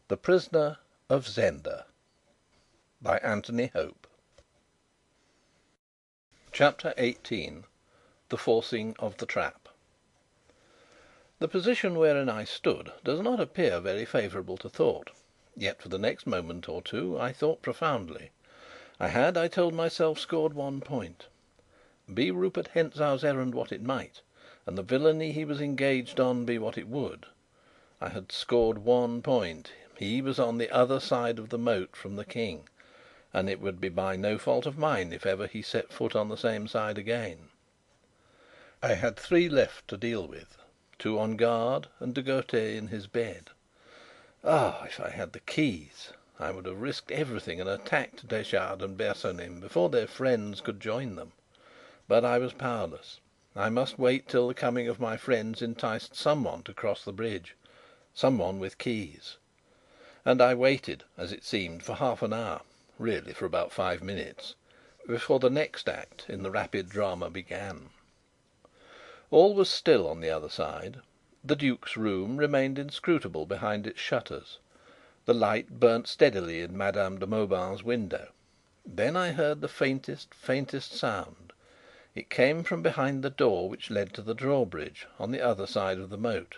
The Prisoner of Zenda by Anthony Hope. Chapter 18. The Forcing of the Trap. The position wherein I stood does not appear very favourable to thought, yet for the next moment or two I thought profoundly. I had, I told myself, scored 1 point. Be Rupert Hentzau's errand what it might, and the villainy he was engaged on be what it would, I had scored 1 point. He was on the other side of the moat from the King, and it would be by no fault of mine if ever he set foot on the same side again. I had 3 left to deal with: 2 on guard, and De Gautet in his bed. Ah, if I had the keys, I would have risked everything and attacked Detchard and Bersonin before their friends could join them. But I was powerless. I must wait till the coming of my friends enticed someone to cross the bridge, someone with keys. And I waited, as it seemed, for half an hour, really for about 5 minutes, before the next act in the rapid drama began. All was still on the other side. The Duke's room remained inscrutable behind its shutters. The light burnt steadily in Madame de Mauban's window. Then I heard the faintest sound. It came from behind the door which led to the drawbridge on the other side of the moat.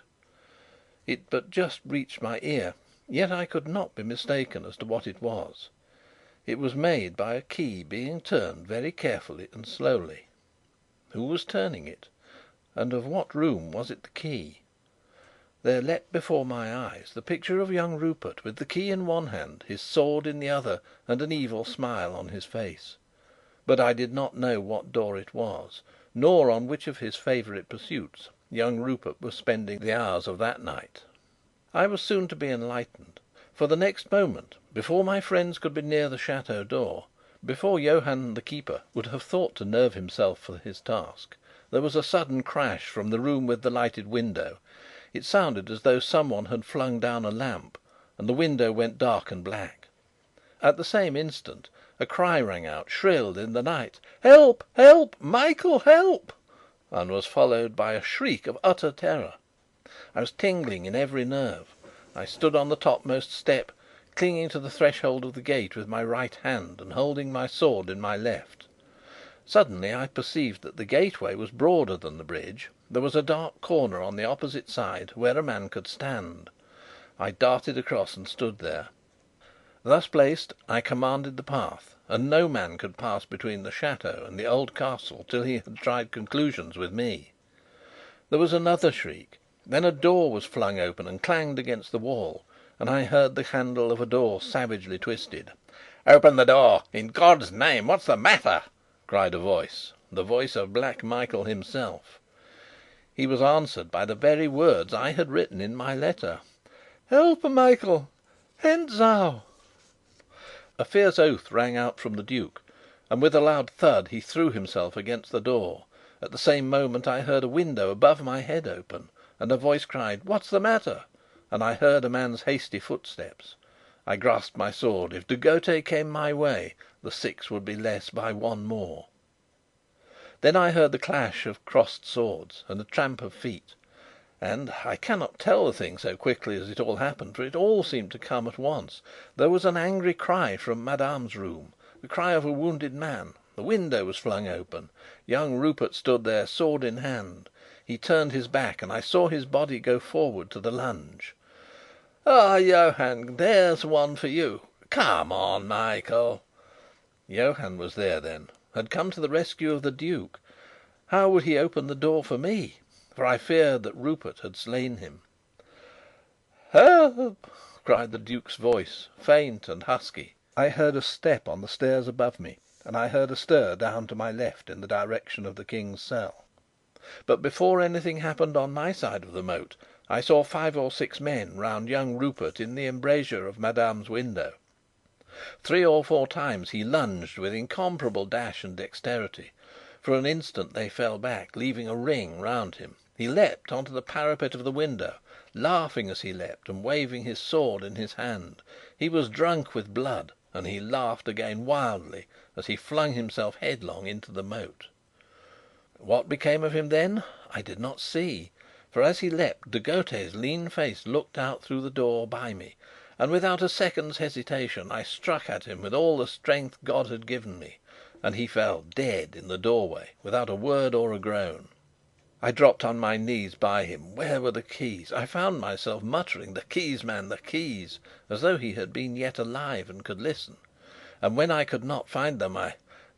It but just reached my ear, yet I could not be mistaken as to what it was. It was made by a key being turned very carefully and slowly. Who was turning it, and of what room was it the key? There leapt before my eyes the picture of young Rupert, with the key in one hand, his sword in the other, and an evil smile on his face. But I did not know what door it was, nor on which of his favourite pursuits young Rupert was spending the hours of that night. I was soon to be enlightened, for the next moment, before my friends could be near the chateau door, before Johann the keeper would have thought to nerve himself for his task, there was a sudden crash from the room with the lighted window. It sounded as though someone had flung down a lamp, and the window went dark and black. At the same instant a cry rang out, shrill in the night: "Help! Help! Michael, help!" and was followed by a shriek of utter terror. I was tingling in every nerve. I stood on the topmost step, clinging to the threshold of the gate with my right hand and holding my sword in my left. Suddenly I perceived that the gateway was broader than the bridge. There was a dark corner on the opposite side where a man could stand. I darted across and stood there. Thus placed, I commanded the path, and no man could pass between the chateau and the old castle till he had tried conclusions with me. There was another shriek. Then a door was flung open and clanged against the wall, and I heard the handle of a door savagely twisted. "Open the door, in God's name! What's the matter?" cried a voice, the voice of Black Michael himself. He was answered by the very words I had written in my letter: "Help, Michael! Hentzau!" A fierce oath rang out from the Duke, and with a loud thud he threw himself against the door. At the same moment I heard a window above my head open, and a voice cried, "What's the matter?" and I heard a man's hasty footsteps. I grasped my sword. If De Gautet came my way, the 6 would be less by 1 more. Then I heard the clash of crossed swords and a tramp of feet. And I cannot tell the thing so quickly as it all happened, for it all seemed to come at once. There was an angry cry from Madame's room, the cry of a wounded man. The window was flung open. Young Rupert stood there, sword in hand. He turned his back, and I saw his body go forward to the lunge. "Ah, Johann, there's one for you! Come on, Michael!" Johann was there, then, had come to the rescue of the Duke. How would he open the door for me? For I feared that Rupert had slain him. "Help!" cried the Duke's voice, faint and husky. I heard a step on the stairs above me, and I heard a stir down to my left in the direction of the King's cell. But before anything happened on my side of the moat, I saw 5 or 6 men round young Rupert in the embrasure of Madame's window. 3 or 4 times he lunged with incomparable dash and dexterity. For an instant they fell back, leaving a ring round him. He leapt on to the parapet of the window, laughing as he leapt and waving his sword in his hand. He was drunk with blood, and he laughed again wildly as he flung himself headlong into the moat. What became of him then I did not see, for as he leapt De Gautet's lean face looked out through the door by me, and without a second's hesitation I struck at him with all the strength God had given me, and he fell dead in the doorway without a word or a groan. I dropped on my knees by him. Where were the keys? I found myself muttering, "The keys, man, the keys!" as though he had been yet alive and could listen. And when I could not find them,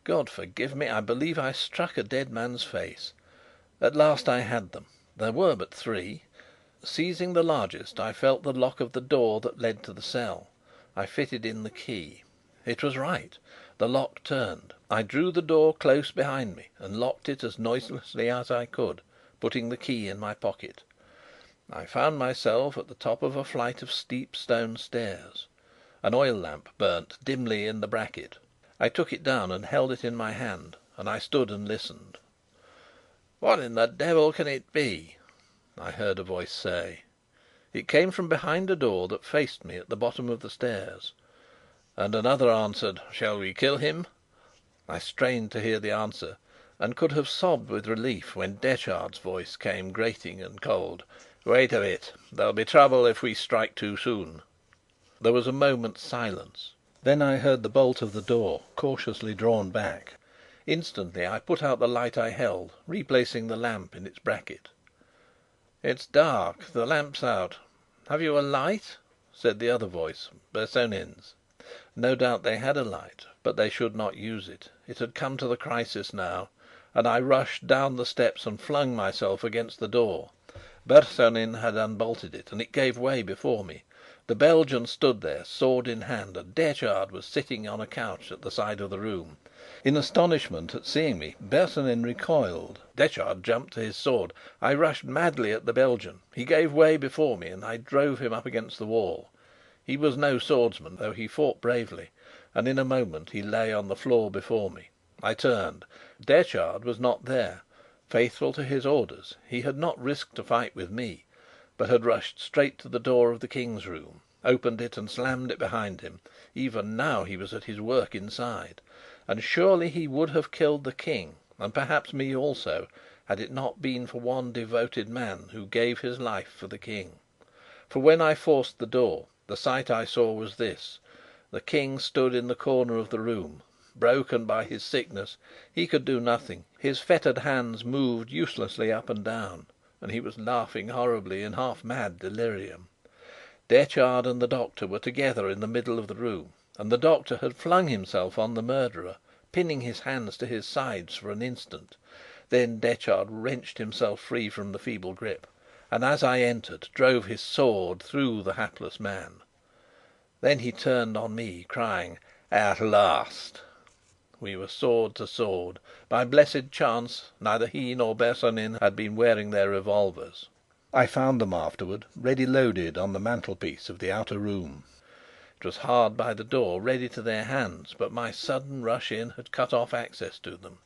God forgive me, I believe I struck a dead man's face. At last I had them. There were but three. Seizing the largest, I felt the lock of the door that led to the cell. I fitted in the key. It was right. The lock turned. I drew the door close behind me and locked it as noiselessly as I could, putting the key in my pocket. I found myself at the top of a flight of steep stone stairs. An oil lamp burnt dimly in the bracket. I took it down and held it in my hand, and I stood and listened. "What in the devil can it be?" I heard a voice say. It came from behind a door that faced me at the bottom of the stairs. And another answered, "Shall we kill him?" I strained to hear the answer, and could have sobbed with relief when Detchard's voice came grating and cold. "Wait a bit. There'll be trouble if we strike too soon." There was a moment's silence. Then I heard the bolt of the door cautiously drawn back. Instantly I put out the light I held, replacing the lamp in its bracket. "It's dark. The lamp's out. Have you a light?" said the other voice, Bersonin's. No doubt they had a light, but they should not use it. It had come to the crisis now, and I rushed down the steps and flung myself against the door. Bersonin had unbolted it, and it gave way before me. The Belgian stood there, sword in hand, and Detchard was sitting on a couch at the side of the room. In astonishment at seeing me, Bersonin recoiled. Detchard jumped to his sword. I rushed madly at the Belgian. He gave way before me, and I drove him up against the wall. He was no swordsman, though he fought bravely, and in a moment he lay on the floor before me. I turned. Detchard was not there. Faithful to his orders, he had not risked a fight with me, but had rushed straight to the door of the King's room, opened it and slammed it behind him. Even now he was at his work inside. And surely he would have killed the King, and perhaps me also, had it not been for one devoted man who gave his life for the King. For when I forced the door, the sight I saw was this: the King stood in the corner of the room. Broken by his sickness, he could do nothing. His fettered hands moved uselessly up and down, and he was laughing horribly in half mad delirium. Detchard and the doctor were together in the middle of the room, and the doctor had flung himself on the murderer, pinning his hands to his sides for an instant. Then Detchard wrenched himself free from the feeble grip, and as I entered, drove his sword through the hapless man. Then he turned on me, crying, "At last!" We were sword to sword. By blessed chance, neither he nor Bersonin had been wearing their revolvers. I found them afterward, ready loaded, on the mantelpiece of the outer room. It was hard by the door, ready to their hands, but my sudden rush in had cut off access to them.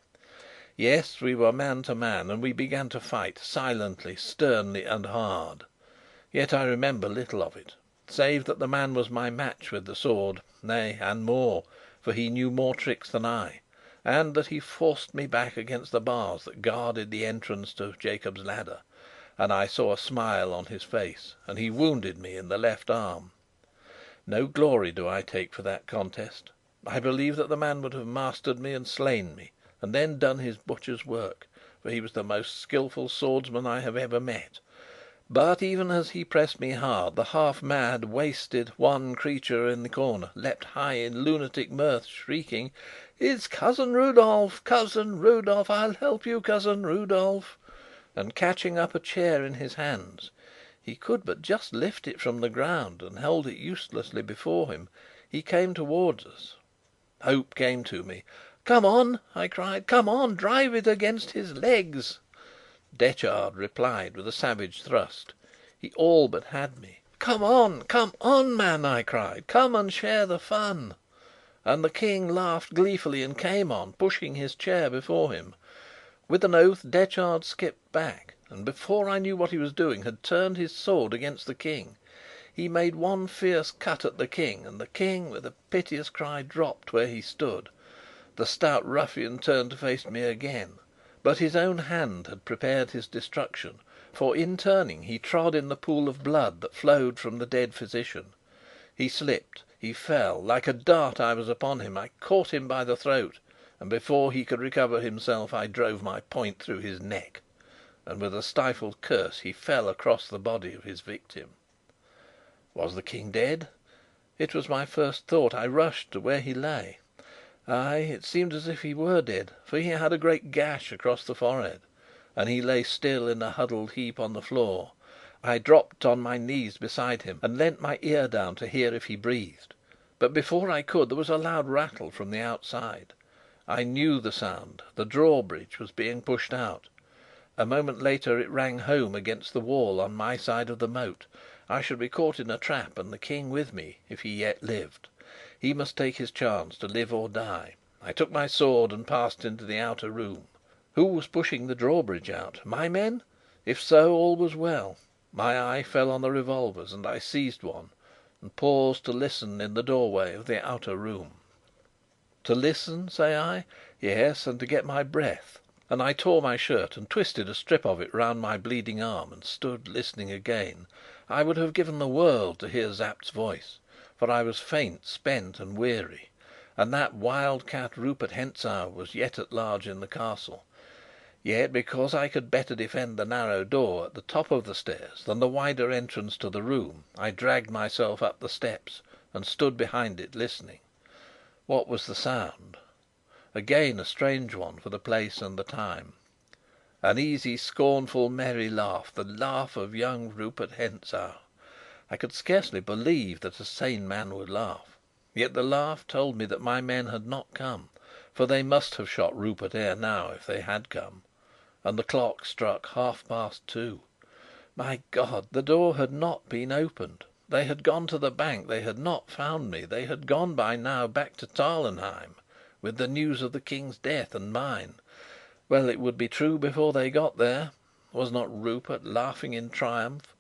Yes, we were man to man, and we began to fight, silently, sternly, and hard. Yet I remember little of it, save that the man was my match with the sword, nay, and more, for he knew more tricks than I, and that he forced me back against the bars that guarded the entrance to Jacob's ladder, and I saw a smile on his face, and he wounded me in the left arm. No glory do I take for that contest. I believe that the man would have mastered me and slain me, and then done his butcher's work, for he was the most skilful swordsman I have ever met. But even as he pressed me hard, the half mad, wasted one creature in the corner leapt high in lunatic mirth, shrieking: "It's cousin Rudolf! Cousin Rudolf! I'll help you, cousin Rudolf!" And catching up a chair in his hands he could but just lift it from the ground and hold it uselessly before him he came towards us. Hope came to me. "Come on!" I cried. "Come on! Drive it against his legs!" Detchard replied with a savage thrust. He all but had me. "Come on, man!" I cried. "Come and share the fun!" And the King laughed gleefully and came on, pushing his chair before him. With an oath Detchard skipped back, and before I knew what he was doing had turned his sword against the King. He made one fierce cut at the King, and the King, with a piteous cry, dropped where he stood. The stout ruffian turned to face me again, but his own hand had prepared his destruction, for in turning he trod in the pool of blood that flowed from the dead physician. He slipped, he fell. Like a dart I was upon him. I caught him by the throat, and before he could recover himself I drove my point through his neck, and with a stifled curse he fell across the body of his victim. Was the King dead? It was my first thought. I rushed to where he lay. Ay, it seemed as if he were dead, for he had a great gash across the forehead, and he lay still in a huddled heap on the floor. I dropped on my knees beside him, and leant my ear down to hear if he breathed. But before I could, there was a loud rattle from the outside. I knew the sound. The drawbridge was being pushed out. A moment later it rang home against the wall on my side of the moat. I should be caught in a trap, and the King with me, if he yet lived. He must take his chance, to live or die. I took my sword and passed into the outer room. Who was pushing the drawbridge out? My men? If so, all was well. My eye fell on the revolvers, and I seized one, and paused to listen in the doorway of the outer room. To listen, say I? Yes, and to get my breath. And I tore my shirt and twisted a strip of it round my bleeding arm, and stood listening again. I would have given the world to hear Sapt's voice, for I was faint, spent, and weary, and that wild cat Rupert Hentzau was yet at large in the Castle. Yet, because I could better defend the narrow door at the top of the stairs than the wider entrance to the room, I dragged myself up the steps and stood behind it, listening. What was the sound? Again a strange one for the place and the time. An easy, scornful, merry laugh, the laugh of young Rupert Hentzau. I could scarcely believe that a sane man would laugh. Yet the laugh told me that my men had not come, for they must have shot Rupert ere now if they had come. And the clock struck 2:30. My God, the door had not been opened! They had gone to the bank. They had not found me. They had gone by now back to Tarlenheim, with the news of the King's death and mine. Well, it would be true before they got there. Was not Rupert laughing in triumph?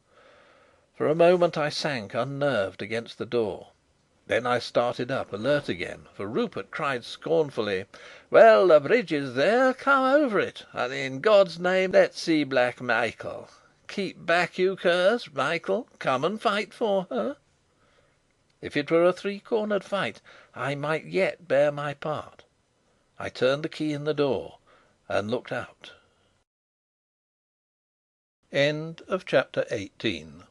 For a moment I sank unnerved against the door. Then I started up, alert again, for Rupert cried scornfully: "Well, the bridge is there. Come over it, and in God's name let's see Black Michael. Keep back, you curs! Michael, come and fight for her." If it were a three-cornered fight, I might yet bear my part. I turned the key in the door and looked out. CHAPTER 19.